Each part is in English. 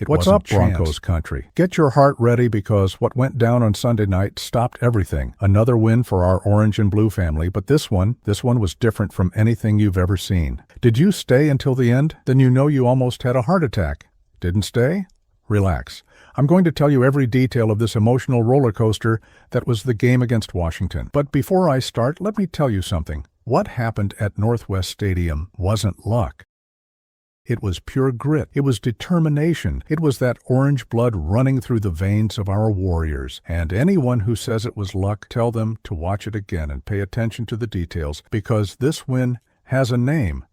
What's up, Broncos Country? Get your heart ready because what went down on Sunday night stopped everything. Another win for our orange and blue family, but this one was different from anything you've ever seen. Did you stay until the end? Then you know you almost had a heart attack. Didn't stay? Relax. I'm going to tell you every detail of this emotional roller coaster that was the game against Washington. But before I start, let me tell you something. What happened at Northwest Stadium wasn't luck. It was pure grit. It was determination. It was that orange blood running through the veins of our warriors. And anyone who says it was luck, tell them to watch it again and pay attention to the details, because this win has a name,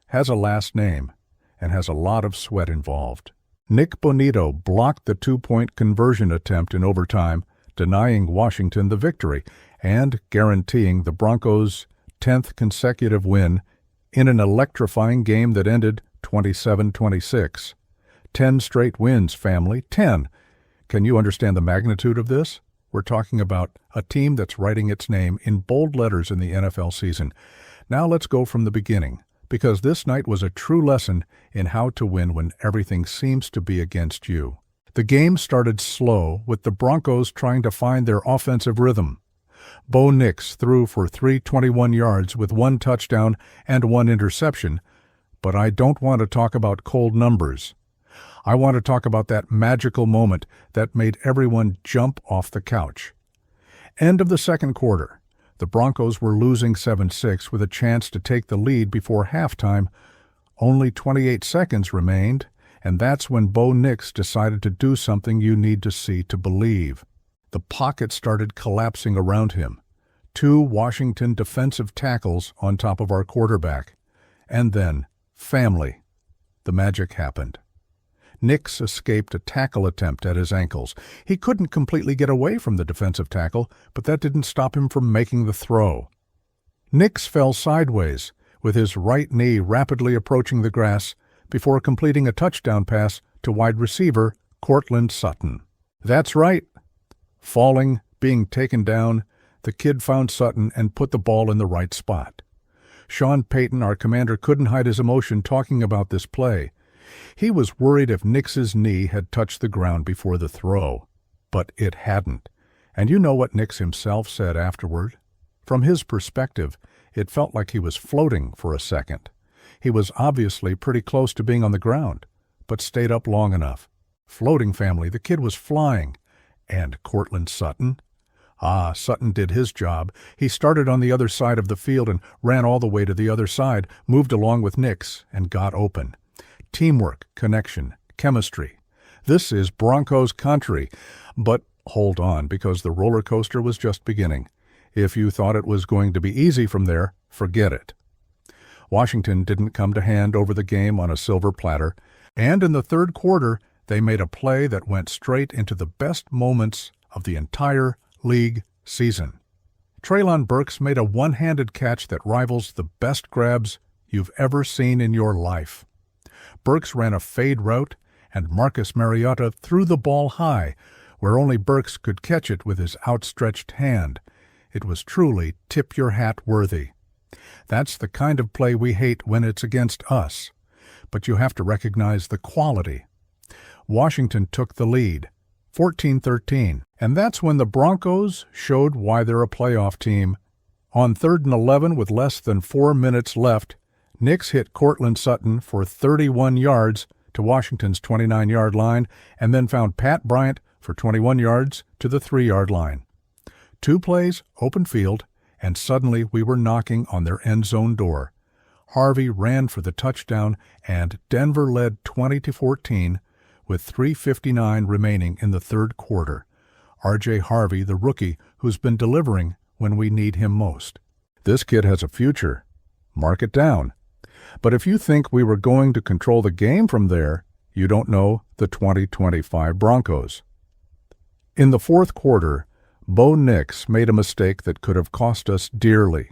has a last name, and has a lot of sweat involved. Nick Bonito blocked the two-point conversion attempt in overtime, denying Washington the victory and guaranteeing the Broncos' 10th consecutive win in an electrifying game that ended 27-26. 10 straight wins, family. 10. Can you understand the magnitude of this? We're talking about a team that's writing its name in bold letters in the NFL season. Now let's go from the beginning, because this night was a true lesson in how to win when everything seems to be against you. The game started slow, with the Broncos trying to find their offensive rhythm. Bo Nix threw for 321 yards with 1 touchdown and 1 interception, but I don't want to talk about cold numbers. I want to talk about that magical moment that made everyone jump off the couch. End of the second quarter. The Broncos were losing 7-6 with a chance to take the lead before halftime. Only 28 seconds remained, and that's when Bo Nix decided to do something you need to see to believe. The pocket started collapsing around him. 2 Washington defensive tackles on top of our quarterback. And then, family, the magic happened. Nix escaped a tackle attempt at his ankles. He couldn't completely get away from the defensive tackle, but that didn't stop him from making the throw. Nix fell sideways, with his right knee rapidly approaching the grass before completing a touchdown pass to wide receiver Courtland Sutton. That's right. Falling, being taken down, the kid found Sutton and put the ball in the right spot. Sean Payton, our commander, couldn't hide his emotion talking about this play. He was worried if Nix's knee had touched the ground before the throw, but it hadn't. And you know what Nix himself said afterward? From his perspective, it felt like he was floating for a second. He was obviously pretty close to being on the ground, but stayed up long enough. Floating, family, the kid was flying. And Courtland Sutton? Sutton did his job. He started on the other side of the field and ran all the way to the other side, moved along with Nix, and got open. Teamwork, connection, chemistry. This is Broncos Country. But hold on, because the roller coaster was just beginning. If you thought it was going to be easy from there, forget it. Washington didn't come to hand over the game on a silver platter, and in the third quarter, they made a play that went straight into the best moments of the entire league season. Treylon Burks made a one-handed catch that rivals the best grabs you've ever seen in your life. Burks ran a fade route, and Marcus Mariota threw the ball high, where only Burks could catch it with his outstretched hand. It was truly tip-your-hat worthy. That's the kind of play we hate when it's against us, but you have to recognize the quality. Washington took the lead, 14-13, and that's when the Broncos showed why they're a playoff team. On 3rd and 11 with less than 4 minutes left, Nix hit Courtland Sutton for 31 yards to Washington's 29-yard line and then found Pat Bryant for 21 yards to the 3-yard line. 2 plays, open field, and suddenly we were knocking on their end zone door. Harvey ran for the touchdown, and Denver led 20-14 with 3:59 remaining in the third quarter. R.J. Harvey, the rookie, who's been delivering when we need him most. This kid has a future. Mark it down. But if you think we were going to control the game from there, you don't know the 2025 Broncos. In the fourth quarter, Bo Nix made a mistake that could have cost us dearly.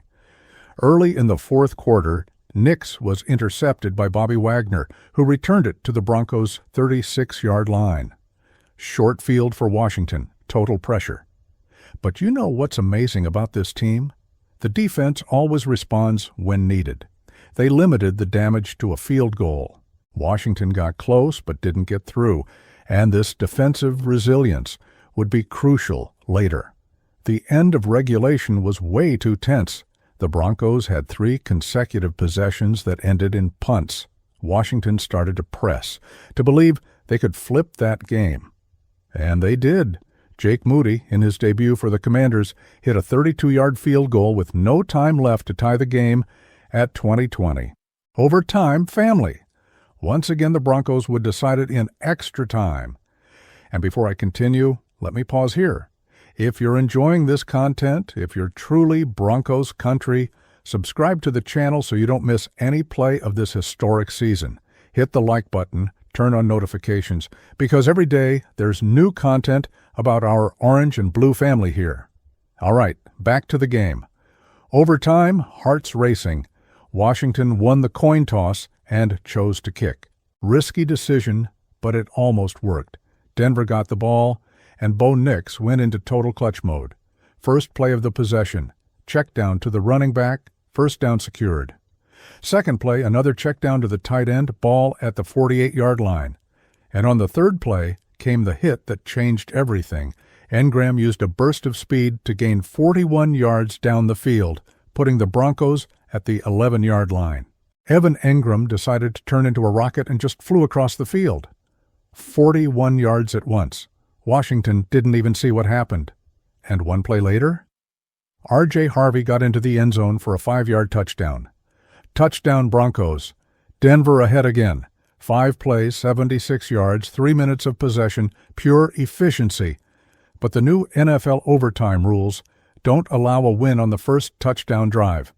Early in the fourth quarter, Nix was intercepted by Bobby Wagner, who returned it to the Broncos' 36-yard line. Short field for Washington, total pressure. But you know what's amazing about this team? The defense always responds when needed. They limited the damage to a field goal. Washington got close but didn't get through, and this defensive resilience would be crucial later. The end of regulation was way too tense. The Broncos had 3 consecutive possessions that ended in punts. Washington started to press, to believe they could flip that game. And they did. Jake Moody, in his debut for the Commanders, hit a 32-yard field goal with no time left to tie the game at 20-20. Overtime, family. Once again, the Broncos would decide it in extra time. And before I continue, let me pause here. If you're enjoying this content, if you're truly Broncos Country, subscribe to the channel so you don't miss any play of this historic season. Hit the like button, turn on notifications, because every day there's new content about our orange and blue family here. All right, back to the game. Overtime, hearts racing. Washington won the coin toss and chose to kick. Risky decision, but it almost worked. Denver got the ball, and Bo Nix went into total clutch mode. First play of the possession, check down to the running back, first down secured. Second play, another check down to the tight end, ball at the 48-yard line. And on the third play came the hit that changed everything. Engram used a burst of speed to gain 41 yards down the field, putting the Broncos at the 11-yard line. Evan Engram decided to turn into a rocket and just flew across the field. 41 yards at once. Washington didn't even see what happened. And one play later, R.J. Harvey got into the end zone for a 5-yard touchdown. Touchdown Broncos. Denver ahead again. 5 plays, 76 yards, 3 minutes of possession, pure efficiency. But the new NFL overtime rules don't allow a win on the first touchdown drive.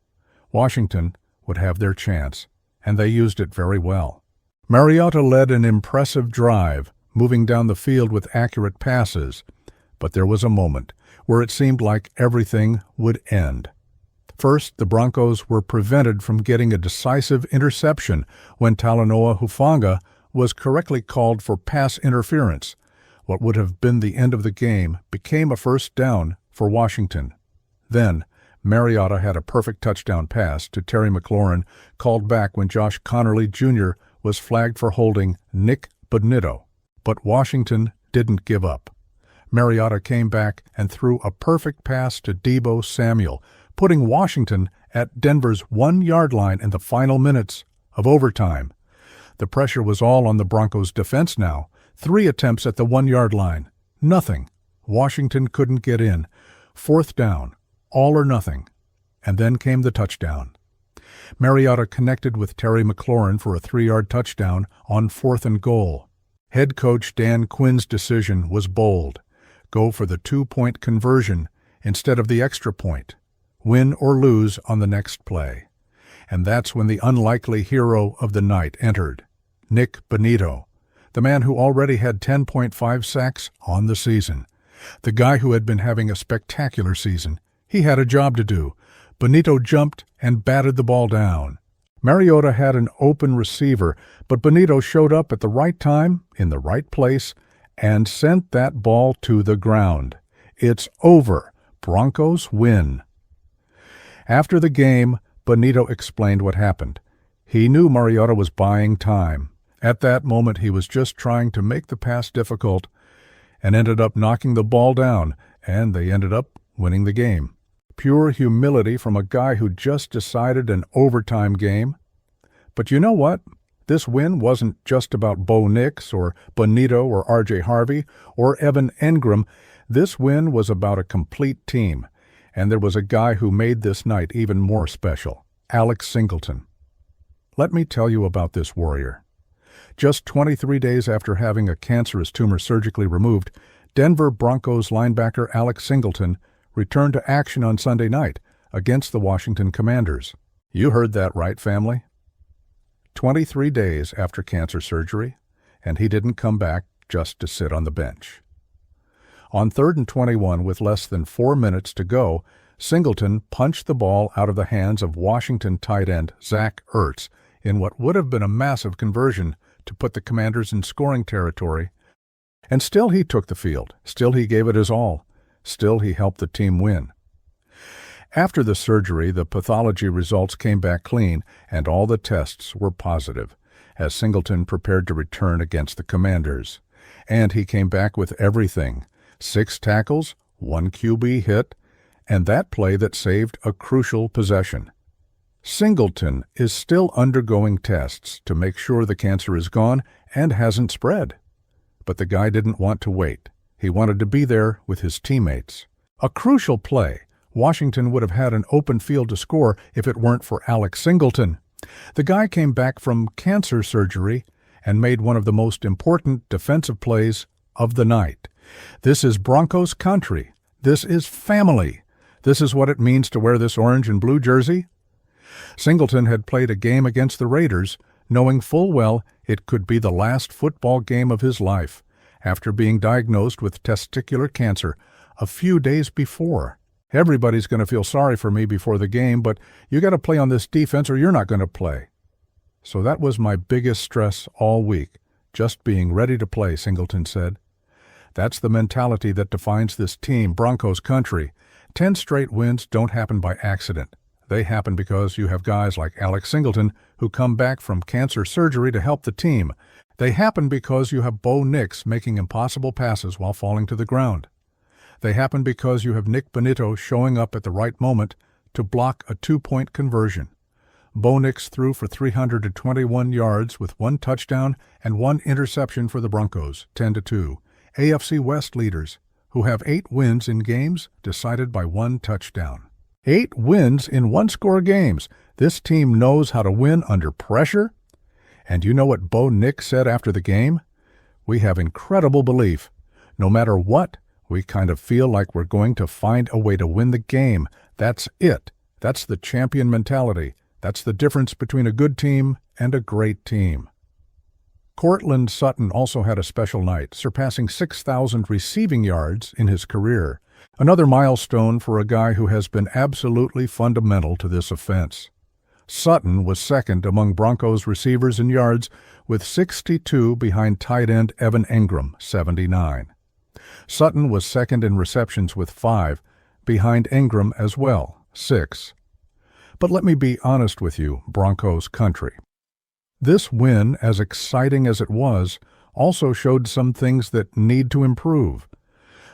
Washington would have their chance, and they used it very well. Mariota led an impressive drive, moving down the field with accurate passes. But there was a moment where it seemed like everything would end. First, the Broncos were prevented from getting a decisive interception when Talanoa Hufanga was correctly called for pass interference. What would have been the end of the game became a first down for Washington. Then, Mariota had a perfect touchdown pass to Terry McLaurin, called back when Josh Connerly Jr. was flagged for holding Nick Bonitto. But Washington didn't give up. Mariota came back and threw a perfect pass to Deebo Samuel, putting Washington at Denver's 1-yard line in the final minutes of overtime. The pressure was all on the Broncos' defense now. 3 attempts at the 1-yard line. Nothing. Washington couldn't get in. 4th down. All or nothing. And then came the touchdown. Mariota connected with Terry McLaurin for a 3-yard touchdown on 4th and goal. Head coach Dan Quinn's decision was bold. Go for the 2-point conversion instead of the extra point. Win or lose on the next play. And that's when the unlikely hero of the night entered, Nick Bonitto, the man who already had 10.5 sacks on the season. The guy who had been having a spectacular season. He had a job to do. Bonitto jumped and batted the ball down. Mariota had an open receiver, but Bonitto showed up at the right time, in the right place, and sent that ball to the ground. It's over. Broncos win. After the game, Bonitto explained what happened. He knew Mariota was buying time. At that moment, he was just trying to make the pass difficult and ended up knocking the ball down, and they ended up winning the game. Pure humility from a guy who just decided an overtime game. But you know what? This win wasn't just about Bo Nix or Bonitto or R.J. Harvey or Evan Engram. This win was about a complete team. And there was a guy who made this night even more special, Alex Singleton. Let me tell you about this warrior. Just 23 days after having a cancerous tumor surgically removed, Denver Broncos linebacker Alex Singleton returned to action on Sunday night against the Washington Commanders. You heard that right, family. 23 days after cancer surgery, and he didn't come back just to sit on the bench. On 3rd and 21 with less than 4 minutes to go, Singleton punched the ball out of the hands of Washington tight end Zach Ertz in what would have been a massive conversion to put the Commanders in scoring territory. And still he took the field. Still he gave it his all. Still he helped the team win. After the surgery, the pathology results came back clean, and all the tests were positive. as Singleton prepared to return against the Commanders. And he came back with everything: 6 tackles, 1 QB hit, and that play that saved a crucial possession. Singleton is still undergoing tests to make sure the cancer is gone and hasn't spread. But the guy didn't want to wait. He wanted to be there with his teammates. A crucial play. Washington would have had an open field to score if it weren't for Alex Singleton. The guy came back from cancer surgery and made one of the most important defensive plays of the night. This is Broncos Country. This is family. This is what it means to wear this orange and blue jersey. Singleton had played a game against the Raiders, knowing full well it could be the last football game of his life, after being diagnosed with testicular cancer a few days before. Everybody's going to feel sorry for me before the game, but you got to play on this defense or you're not going to play. So that was my biggest stress all week, just being ready to play, Singleton said. That's the mentality that defines this team, Broncos Country. 10 straight wins don't happen by accident. They happen because you have guys like Alex Singleton who come back from cancer surgery to help the team. They happen because you have Bo Nix making impossible passes while falling to the ground. They happen because you have Nick Bonitto showing up at the right moment to block a 2-point conversion. Bo Nix threw for 321 yards with 1 touchdown and 1 interception for the Broncos, 10-2. AFC West leaders, who have 8 wins in games decided by 1 touchdown. 8 wins in 1-score games. This team knows how to win under pressure. And you know what Bo Nix said after the game? We have incredible belief. No matter what, we kind of feel like we're going to find a way to win the game. That's it. That's the champion mentality. That's the difference between a good team and a great team. Courtland Sutton also had a special night, surpassing 6,000 receiving yards in his career. Another milestone for a guy who has been absolutely fundamental to this offense. Sutton was second among Broncos receivers in yards with 62 behind tight end Evan Engram, 79. Sutton was second in receptions with 5, behind Engram as well, 6. But let me be honest with you, Broncos Country. This win, as exciting as it was, also showed some things that need to improve.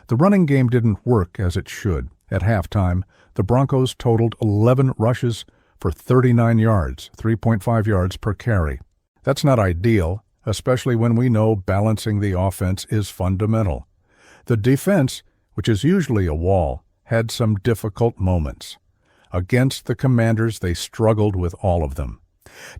The running game didn't work as it should. At halftime, the Broncos totaled 11 rushes for 39 yards, 3.5 yards per carry. That's not ideal, especially when we know balancing the offense is fundamental. The defense, which is usually a wall, had some difficult moments. Against the Commanders, they struggled with all of them.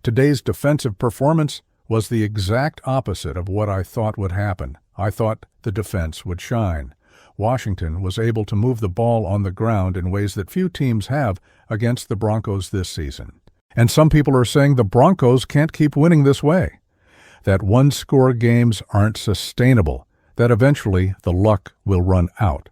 Today's defensive performance was the exact opposite of what I thought would happen. I thought the defense would shine. Washington was able to move the ball on the ground in ways that few teams have against the Broncos this season. And some people are saying the Broncos can't keep winning this way, that 1-score games aren't sustainable, that eventually the luck will run out.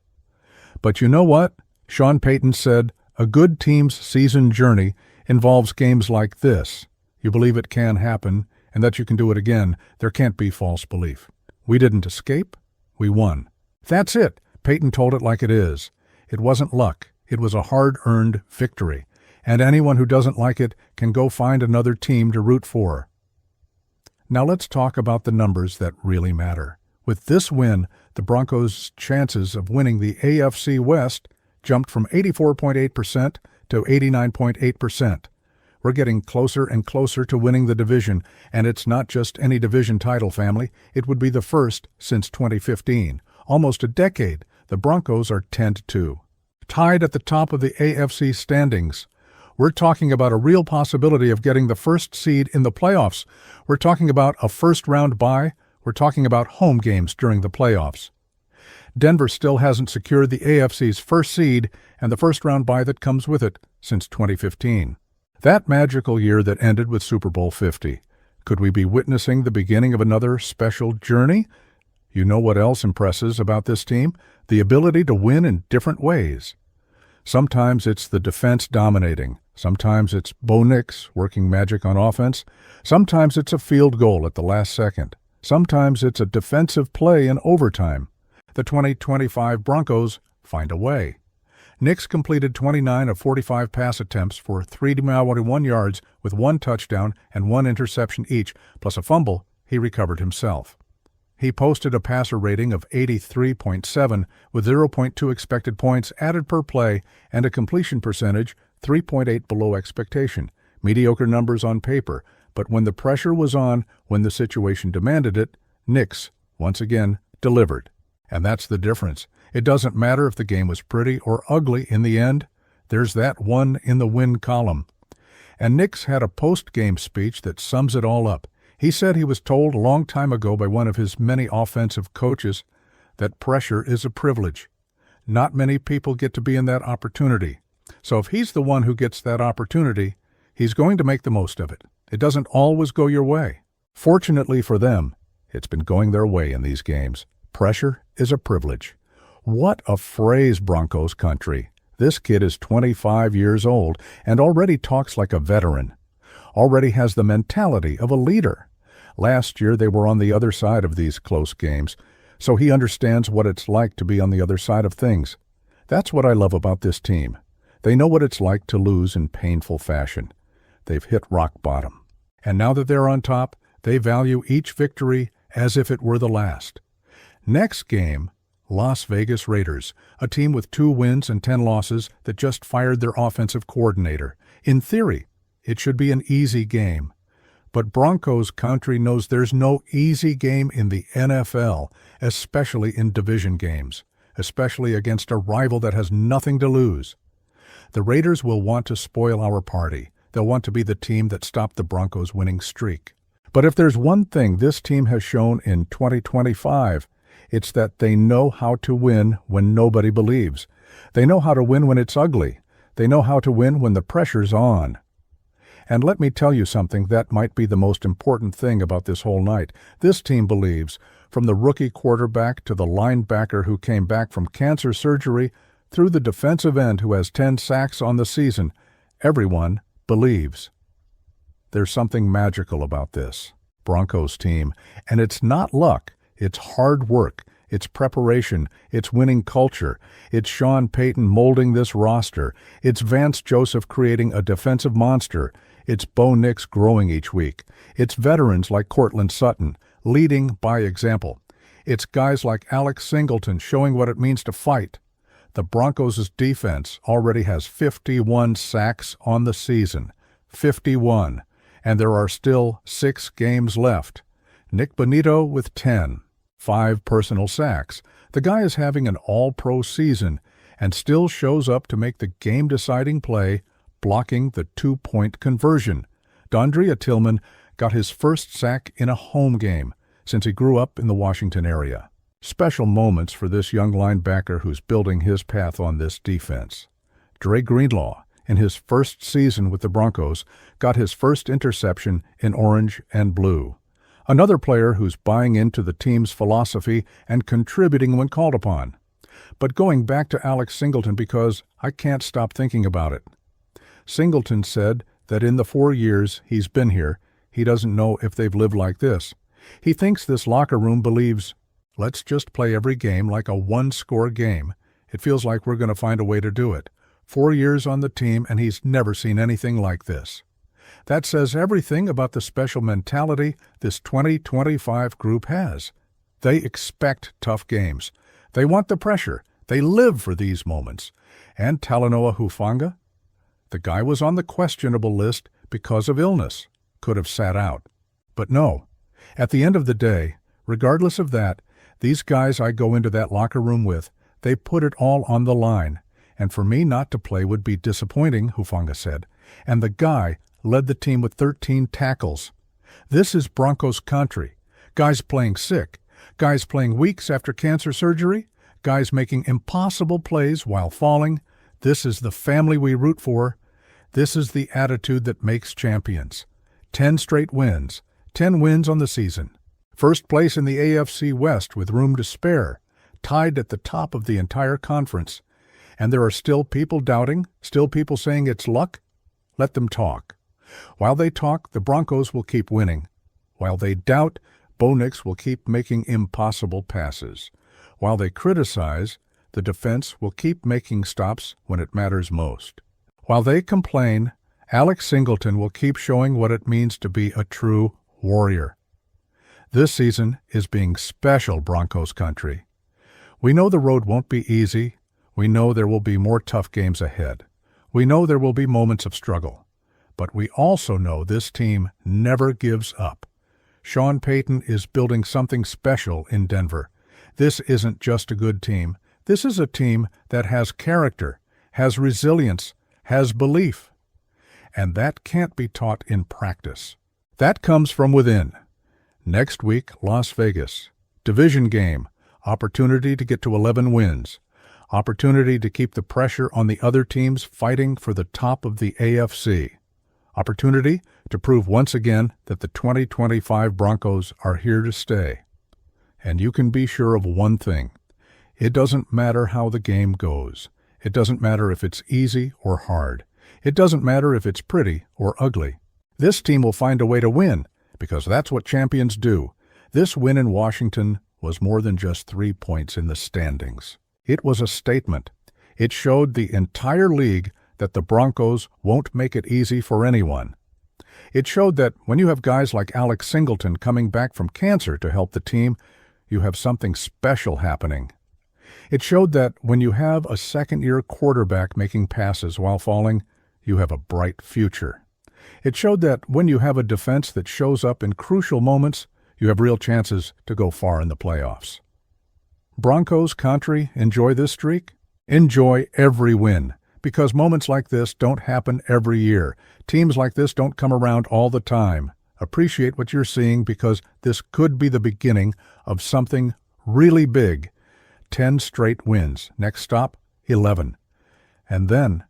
But you know what? Sean Payton said, a good team's season journey involves games like this. You believe it can happen and that you can do it again. There can't be false belief. We didn't escape. We won. That's it. Payton told it like it is. It wasn't luck. It was a hard-earned victory. And anyone who doesn't like it can go find another team to root for. Now let's talk about the numbers that really matter. With this win, the Broncos' chances of winning the AFC West jumped from 84.8% to 89.8%. We're getting closer and closer to winning the division, and it's not just any division title, family. It would be the first since 2015. Almost a decade. The Broncos are 10-2. Tied at the top of the AFC standings. We're talking about a real possibility of getting the first seed in the playoffs. We're talking about a first-round bye. We're talking about home games during the playoffs. Denver still hasn't secured the AFC's first seed and the first-round bye that comes with it since 2015. That magical year that ended with Super Bowl 50. Could we be witnessing the beginning of another special journey? You know what else impresses about this team? The ability to win in different ways. Sometimes it's the defense dominating. Sometimes it's Bo Nix working magic on offense. Sometimes it's a field goal at the last second. Sometimes it's a defensive play in overtime. The 2025 Broncos find a way. Nix completed 29 of 45 pass attempts for 391 yards with 1 touchdown and 1 interception each, plus a fumble he recovered himself. He posted a passer rating of 83.7 with 0.2 expected points added per play and a completion percentage 3.8 below expectation. Mediocre numbers on paper, but when the pressure was on, when the situation demanded it, Nix, once again, delivered. And that's the difference. It doesn't matter if the game was pretty or ugly in the end. There's that one in the win column. And Nix had a post-game speech that sums it all up. He said he was told a long time ago by one of his many offensive coaches that pressure is a privilege. Not many people get to be in that opportunity. So if he's the one who gets that opportunity, he's going to make the most of it. It doesn't always go your way. Fortunately for them, it's been going their way in these games. Pressure is a privilege. What a phrase, Broncos Country. This kid is 25 years old and already talks like a veteran. Already has the mentality of a leader. Last year they were on the other side of these close games, so he understands what it's like to be on the other side of things. That's what I love about this team. They know what it's like to lose in painful fashion. They've hit rock bottom. And now that they're on top, they value each victory as if it were the last. Next game, Las Vegas Raiders, a team with 2 wins and 10 losses that just fired their offensive coordinator. In theory, it should be an easy game. But Broncos Country knows there's no easy game in the NFL, especially in division games, especially against a rival that has nothing to lose. The Raiders will want to spoil our party. They'll want to be the team that stopped the Broncos' winning streak. But if there's one thing this team has shown in 2025, it's that they know how to win when nobody believes. They know how to win when it's ugly. They know how to win when the pressure's on. And let me tell you something that might be the most important thing about this whole night. This team believes, from the rookie quarterback to the linebacker who came back from cancer surgery, through the defensive end who has 10 sacks on the season, everyone believes. There's something magical about this Broncos team, and it's not luck. It's hard work, it's preparation, it's winning culture, it's Sean Payton molding this roster, it's Vance Joseph creating a defensive monster, it's Bo Nix growing each week, it's veterans like Cortland Sutton leading by example, it's guys like Alex Singleton showing what it means to fight. The Broncos' defense already has 51 sacks on the season, 51, and there are still 6 games left. Nick Bonito with 10. 5 personal sacks. The guy is having an all-pro season and still shows up to make the game-deciding play, blocking the 2-point conversion. Dondria Tillman got his first sack in a home game since he grew up in the Washington area. Special moments for this young linebacker who's building his path on this defense. Dre Greenlaw, in his first season with the Broncos, got his first interception in orange and blue. Another player who's buying into the team's philosophy and contributing when called upon. But going back to Alex Singleton because I can't stop thinking about it. Singleton said that in the 4 years he's been here, he doesn't know if they've lived like this. He thinks this locker room believes, let's just play every game like a 1-score game. It feels like we're going to find a way to do it. 4 years on the team and he's never seen anything like this. That says everything about the special mentality this 2025 group has. They expect tough games. They want the pressure. They live for these moments. And Talanoa Hufanga? The guy was on the questionable list because of illness. Could have sat out. But no. At the end of the day, regardless of that, these guys I go into that locker room with, they put it all on the line. And for me not to play would be disappointing, Hufanga said. And the guy led the team with 13 tackles. This is Broncos Country. Guys playing sick, guys playing weeks after cancer surgery, guys making impossible plays while falling. This is the family we root for. This is the attitude that makes champions. 10 straight wins, 10 wins on the season. First place in the AFC West with room to spare, tied at the top of the entire conference. And there are still people doubting, still people saying it's luck. Let them talk. While they talk, the Broncos will keep winning. While they doubt, Bo Nix will keep making impossible passes. While they criticize, the defense will keep making stops when it matters most. While they complain, Alex Singleton will keep showing what it means to be a true warrior. This season is being special, Broncos Country. We know the road won't be easy. We know there will be more tough games ahead. We know there will be moments of struggle. But we also know this team never gives up. Sean Payton is building something special in Denver. This isn't just a good team. This is a team that has character, has resilience, has belief. And that can't be taught in practice. That comes from within. Next week, Las Vegas. Division game. Opportunity to get to 11 wins. Opportunity to keep the pressure on the other teams fighting for the top of the AFC. Opportunity to prove once again that the 2025 Broncos are here to stay. And you can be sure of one thing. It doesn't matter how the game goes. It doesn't matter if it's easy or hard. It doesn't matter if it's pretty or ugly. This team will find a way to win, because that's what champions do. This win in Washington was more than just 3 points in the standings. It was a statement. It showed the entire league that the Broncos won't make it easy for anyone. It showed that when you have guys like Alex Singleton coming back from cancer to help the team, you have something special happening. It showed that when you have a second-year quarterback making passes while falling, you have a bright future. It showed that when you have a defense that shows up in crucial moments, you have real chances to go far in the playoffs. Broncos Country, enjoy this streak? Enjoy every win, because moments like this don't happen every year. Teams like this don't come around all the time. Appreciate what you're seeing, because this could be the beginning of something really big. 10 straight wins. Next stop, 11. And then,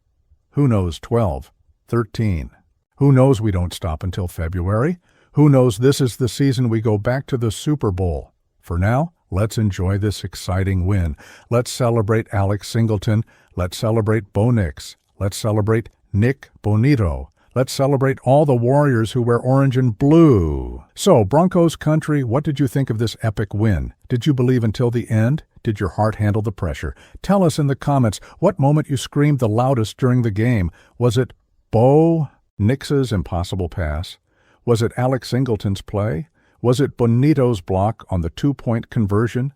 who knows, 12, 13. Who knows we don't stop until February? Who knows this is the season we go back to the Super Bowl? For now, let's enjoy this exciting win. Let's celebrate Alex Singleton. Let's celebrate Bo Nix. Let's celebrate Nick Bonito. Let's celebrate all the Warriors who wear orange and blue. So, Broncos Country, what did you think of this epic win? Did you believe until the end? Did your heart handle the pressure? Tell us in the comments what moment you screamed the loudest during the game. Was it Bo Nix's impossible pass? Was it Alex Singleton's play? Was it Bonito's block on the 2-point conversion?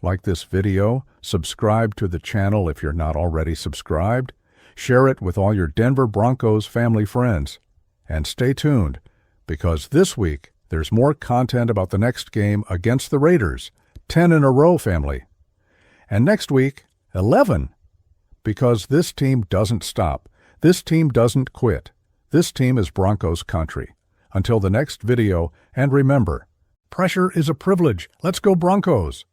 Like this video, subscribe to the channel if you're not already subscribed. Share it with all your Denver Broncos family friends. And stay tuned, because this week there's more content about the next game against the Raiders. 10 in a row, family. And next week, 11. Because this team doesn't stop. This team doesn't quit. This team is Broncos Country. Until the next video, and remember, pressure is a privilege. Let's go Broncos!